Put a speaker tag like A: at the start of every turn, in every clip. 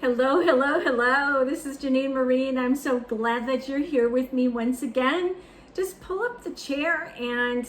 A: Hello, hello, hello. This is Jenine Marie, and I'm so glad that you're here with me once again. Just pull up the chair and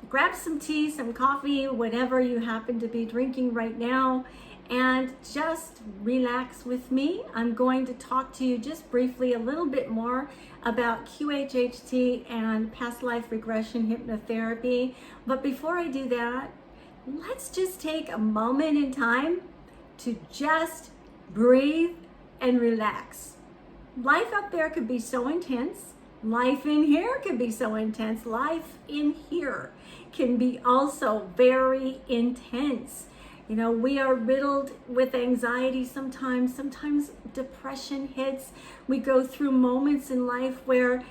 A: grab some tea, some coffee, whatever you happen to be drinking right now, and just relax with me. I'm going to talk to you just briefly a little bit more about QHHT and past life regression hypnotherapy. But before I do that, let's just take a moment in time to just breathe and relax. Life up there could be so intense. Life in here could be so intense. Life in here can be also very intense. You know, we are riddled with anxiety sometimes depression hits. We go through moments in life where,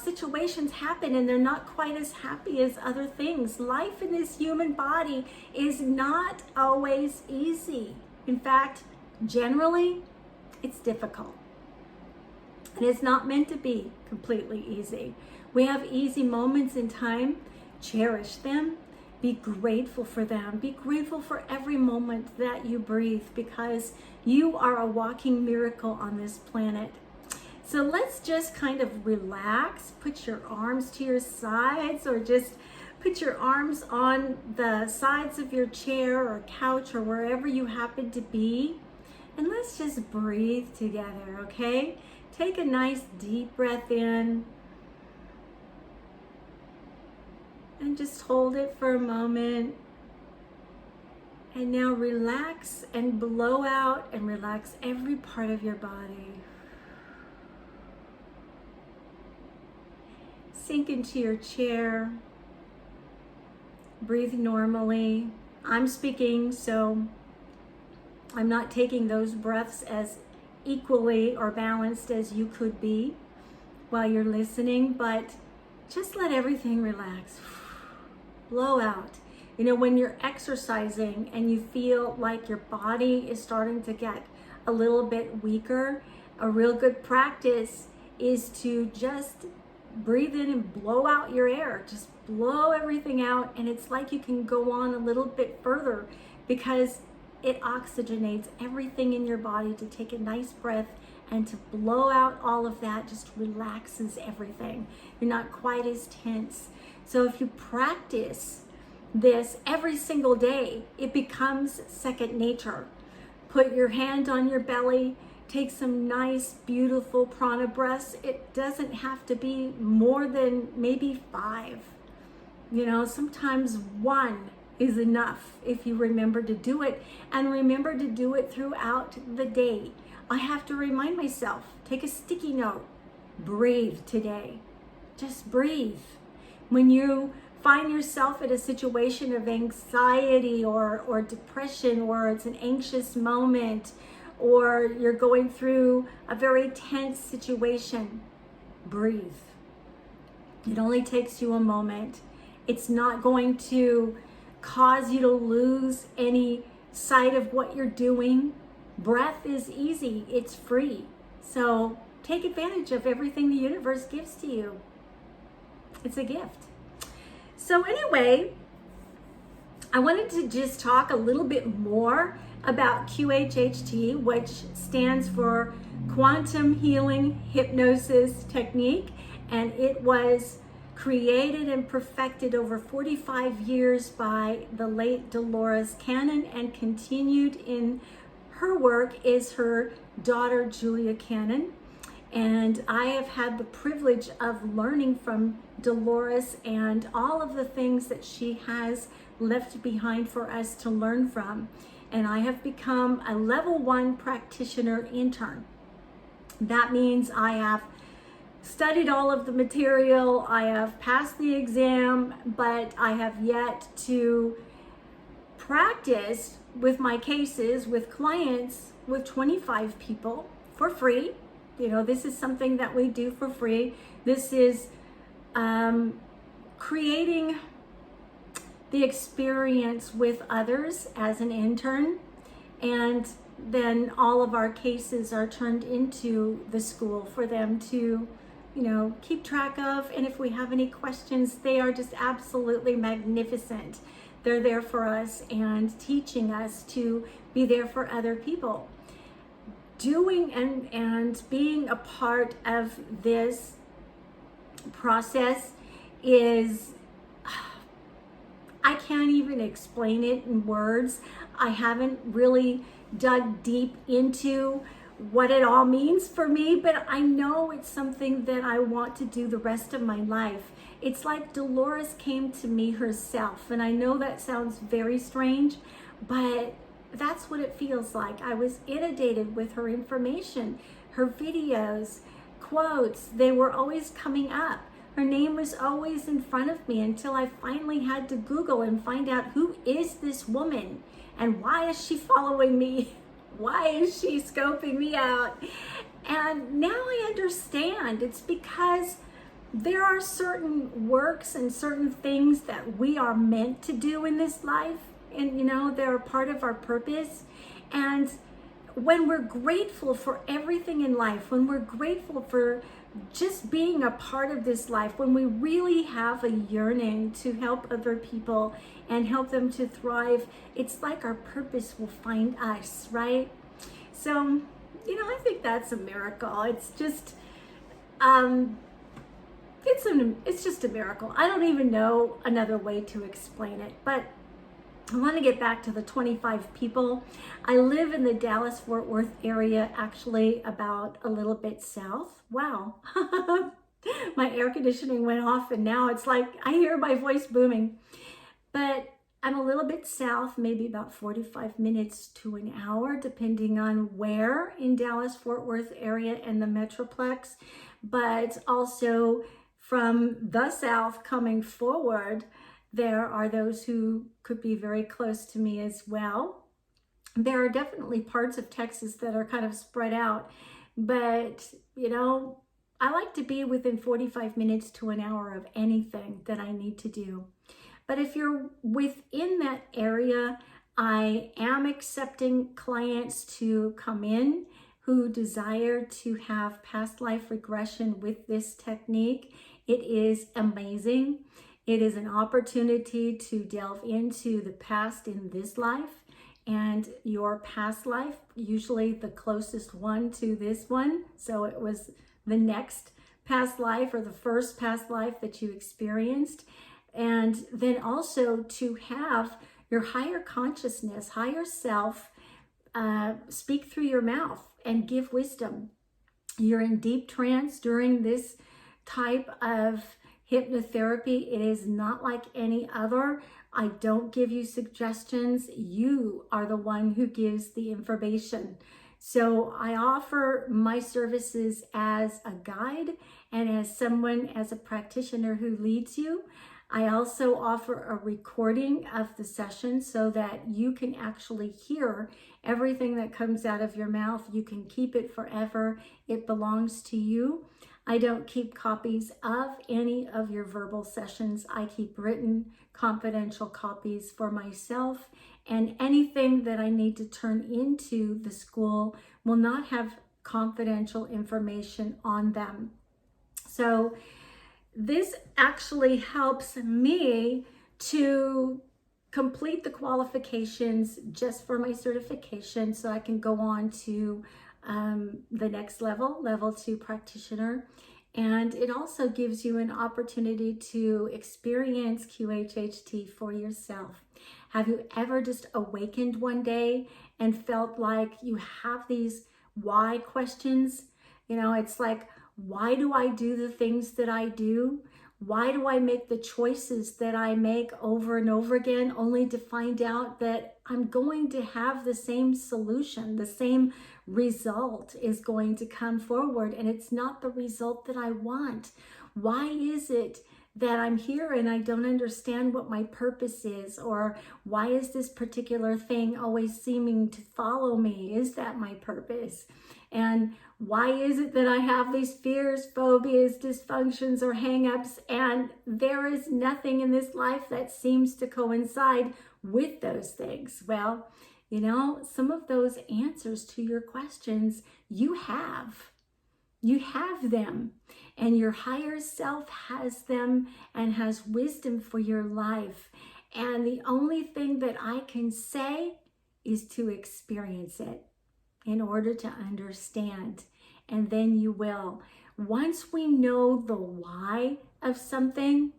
A: situations happen and they're not quite as happy as other things. Life in this human body is not always easy. In fact, generally, it's difficult. And it's not meant to be completely easy. We have easy moments in time. Cherish them. Be grateful for them. Be grateful for every moment that you breathe, because you are a walking miracle on this planet. So let's just kind of relax. Put your arms to your sides, or just put your arms on the sides of your chair or couch or wherever you happen to be. And let's just breathe together, okay? Take a nice deep breath in. And just hold it for a moment. And now relax and blow out and relax every part of your body. Sink into your chair. Breathe normally. I'm speaking, so I'm not taking those breaths as equally or balanced as you could be while you're listening, but just let everything relax. Blow out. You know, when you're exercising and you feel like your body is starting to get a little bit weaker, a real good practice is to just breathe in and blow out your air. Just blow everything out, and it's like you can go on a little bit further because it oxygenates everything in your body to take a nice breath, and to blow out all of that just relaxes everything. You're not quite as tense. So if you practice this every single day, it becomes second nature. Put your hand on your belly, take some nice, beautiful prana breaths. It doesn't have to be more than maybe 5. Sometimes 1 is enough if you remember to do it, and remember to do it throughout the day. I have to remind myself, take a sticky note, breathe today. Just breathe. When you find yourself in a situation of anxiety or depression, or it's an anxious moment, or you're going through a very tense situation, breathe. It only takes you a moment. It's not going to cause you to lose any sight of what you're doing. Breath is easy, it's free. So take advantage of everything the universe gives to you. It's a gift. So anyway, I wanted to just talk a little bit more about QHHT, which stands for Quantum Healing Hypnosis Technique, and it was created and perfected over 45 years by the late Dolores Cannon, and continued in her work is her daughter Julia Cannon. And I have had the privilege of learning from Dolores and all of the things that she has left behind for us to learn from. And I have become a level 1 practitioner intern. That means I have studied all of the material, I have passed the exam, but I have yet to practice with my cases, with clients, with 25 people for free. This is something that we do for free. This is creating the experience with others as an intern, and then all of our cases are turned into the school for them to keep track of. And if we have any questions, they are just absolutely magnificent. They're there for us and teaching us to be there for other people. doing and being a part of this process is, I can't even explain it in words. I haven't really dug deep into what it all means for me, but I know it's something that I want to do the rest of my life. It's like Dolores came to me herself, and I know that sounds very strange, but that's what it feels like. I was inundated with her information, her videos, quotes. They were always coming up. Her name was always in front of me until I finally had to Google and find out, who is this woman and why is she following me? Why is she scoping me out? And now I understand. It's because there are certain works and certain things that we are meant to do in this life. And, they're a part of our purpose. And when we're grateful for everything in life, when we're grateful for just being a part of this life, when we really have a yearning to help other people and help them to thrive, it's like our purpose will find us, right? So, I think that's a miracle. It's just, it's just a miracle. I don't even know another way to explain it, but I want to get back to the 25 people. I live in the Dallas-Fort Worth area, actually about a little bit south. Wow. My air conditioning went off and now it's like I hear my voice booming. But I'm a little bit south, maybe about 45 minutes to an hour, depending on where in Dallas-Fort Worth area and the Metroplex. But also from the south coming forward, there are those who could be very close to me as well. There are definitely parts of Texas that are kind of spread out, but I like to be within 45 minutes to an hour of anything that I need to do. But if you're within that area, I am accepting clients to come in who desire to have past life regression with this technique. It is amazing. It is an opportunity to delve into the past in this life and your past life, usually the closest one to this one. So it was the next past life or the first past life that you experienced. And then also to have your higher consciousness, higher self, speak through your mouth and give wisdom. You're in deep trance during this type of hypnotherapy. It is not like any other. I don't give you suggestions. You are the one who gives the information. So I offer my services as a guide and as a practitioner who leads you. I also offer a recording of the session so that you can actually hear everything that comes out of your mouth. You can keep it forever. It belongs to you. I don't keep copies of any of your verbal sessions. I keep written, confidential copies for myself, and anything that I need to turn into the school will not have confidential information on them. So this actually helps me to complete the qualifications just for my certification so I can go on to the next level 2 practitioner. And it also gives you an opportunity to experience QHHT for yourself. Have you ever just awakened one day and felt like you have these why questions? It's like, why do I do the things that I do? Why do I make the choices that I make over and over again, only to find out that I'm going to have the same solution, the same result is going to come forward, and it's not the result that I want? Why is it that I'm here and I don't understand what my purpose is? Or why is this particular thing always seeming to follow me? Is that my purpose? And why is it that I have these fears, phobias, dysfunctions, or hangups, and there is nothing in this life that seems to coincide with those things? Well, some of those answers to your questions, you have. You have them, and your higher self has them and has wisdom for your life. And the only thing that I can say is to experience it. in order to understand. And then you will. Once we know the why of something,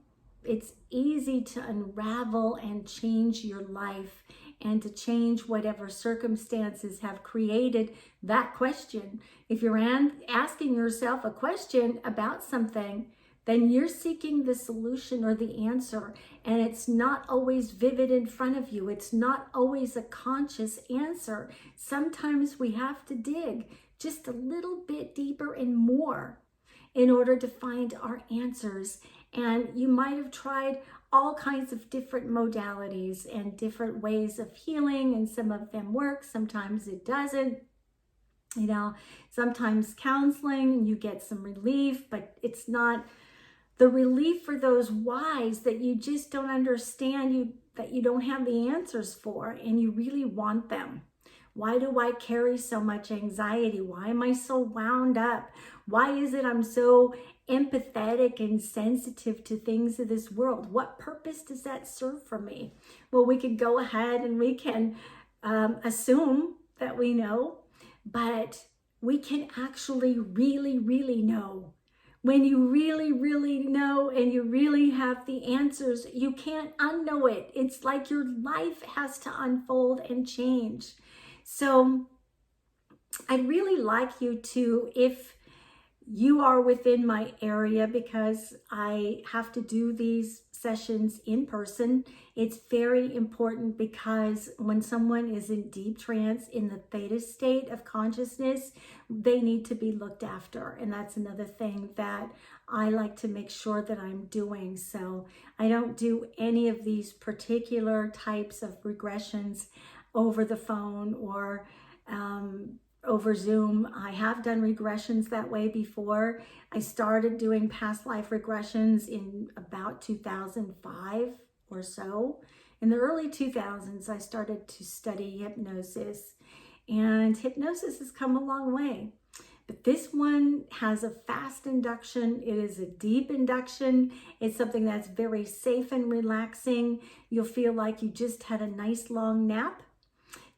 A: it's easy to unravel and change your life and to change whatever circumstances have created that question. If you're asking yourself a question about something, then you're seeking the solution or the answer, and it's not always vivid in front of you. It's not always a conscious answer. Sometimes we have to dig just a little bit deeper and more in order to find our answers. And you might have tried all kinds of different modalities and different ways of healing, and some of them work, sometimes it doesn't. You know, sometimes counseling, you get some relief, but it's not the relief for those whys that you just don't understand, that you don't have the answers for, and you really want them. Why do I carry so much anxiety? Why am I so wound up? Why is it I'm so empathetic and sensitive to things of this world? What purpose does that serve for me? Well, we can go ahead and we can assume that we know, but we can actually really know. When you really know and you really have the answers, you can't unknow it. It's like your life has to unfold and change. So I'd really like you to, if you are within my area, because I have to do these sessions in person, it's very important, because when someone is in deep trance, in the theta state of consciousness, they need to be looked after. And that's another thing that I like to make sure that I'm doing. So I don't do any of these particular types of regressions over the phone or over Zoom. I have done regressions that way before. I started doing past life regressions in about 2005 or so. In the early 2000s, I started to study hypnosis, and hypnosis has come a long way. But this one has a fast induction. It is a deep induction. It's something that's very safe and relaxing. You'll feel like you just had a nice long nap.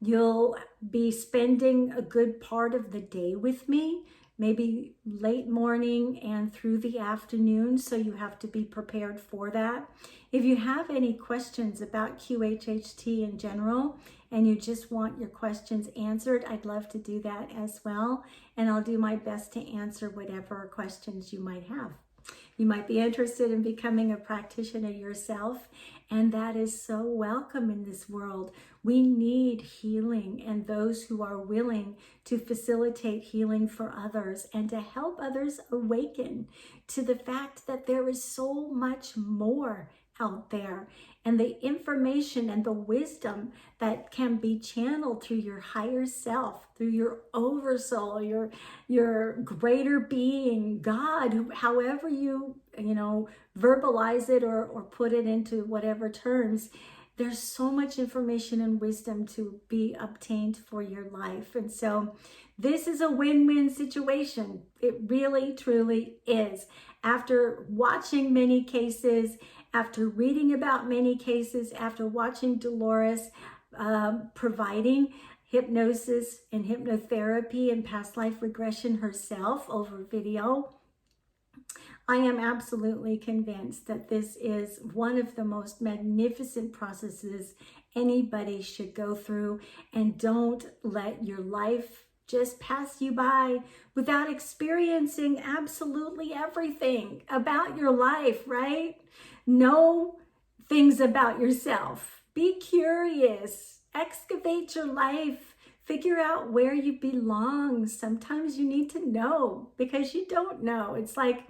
A: You'll be spending a good part of the day with me, maybe late morning and through the afternoon, so you have to be prepared for that. If you have any questions about QHHT in general, and you just want your questions answered, I'd love to do that as well, and I'll do my best to answer whatever questions you might have. You might be interested in becoming a practitioner yourself, and that is so welcome in this world. We need healing, and those who are willing to facilitate healing for others and to help others awaken to the fact that there is so much more out there, and the information and the wisdom that can be channeled through your higher self, through your oversoul, your greater being, God, however you verbalize it or put it into whatever terms. There's so much information and wisdom to be obtained for your life. And so this is a win-win situation. It really, truly is. After watching many cases, after reading about many cases, after watching Dolores providing hypnosis and hypnotherapy and past life regression herself over video, I am absolutely convinced that this is one of the most magnificent processes anybody should go through. And don't let your life just pass you by without experiencing absolutely everything about your life, right? Know things about yourself. Be curious. Excavate your life. Figure out where you belong. Sometimes you need to know because you don't know. It's like,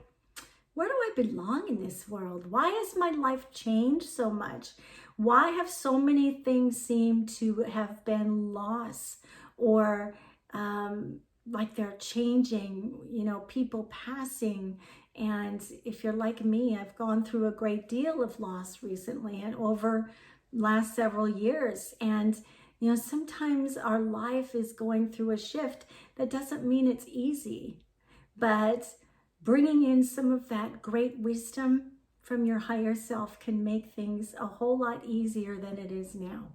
A: where do I belong in this world? Why has my life changed so much? Why have so many things seemed to have been lost, or like they're changing, people passing? And if you're like me, I've gone through a great deal of loss recently and over last several years. And, sometimes our life is going through a shift. That doesn't mean it's easy, but bringing in some of that great wisdom from your higher self can make things a whole lot easier than it is now.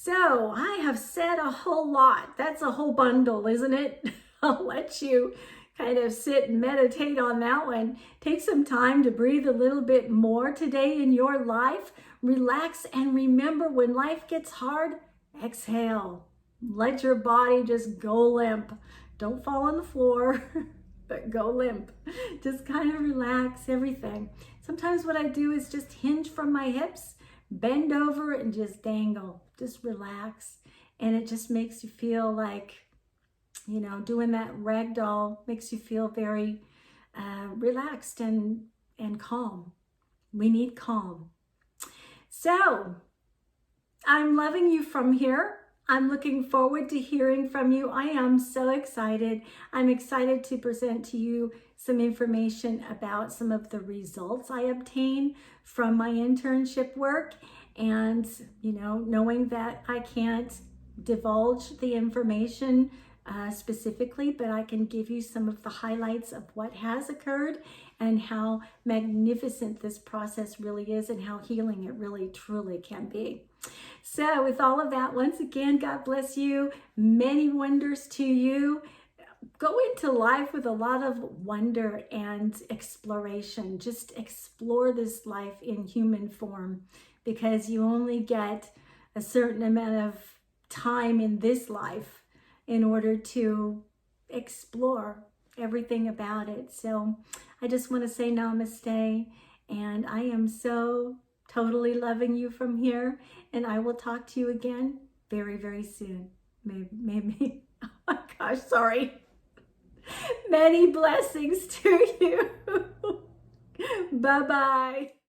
A: So I have said a whole lot. That's a whole bundle, isn't it? I'll let you kind of sit and meditate on that one. Take some time to breathe a little bit more today in your life. Relax and remember, when life gets hard, exhale. Let your body just go limp. Don't fall on the floor, but go limp. Just kind of relax everything. Sometimes what I do is just hinge from my hips, bend over and just dangle. Just relax. And it just makes you feel like, you know, doing that ragdoll makes you feel very relaxed and calm. We need calm. So I'm loving you from here. I'm looking forward to hearing from you. I am so excited. I'm excited to present to you some information about some of the results I obtained from my internship work. And, you know, knowing that I can't divulge the information specifically, but I can give you some of the highlights of what has occurred and how magnificent this process really is and how healing it really truly can be. So with all of that, once again, God bless you. Many wonders to you. Go into life with a lot of wonder and exploration. Just explore this life in human form, because you only get a certain amount of time in this life in order to explore everything about it. So I just want to say namaste, and I am so totally loving you from here, and I will talk to you again very, very soon. Maybe. Oh my gosh, sorry. Many blessings to you. Bye-bye.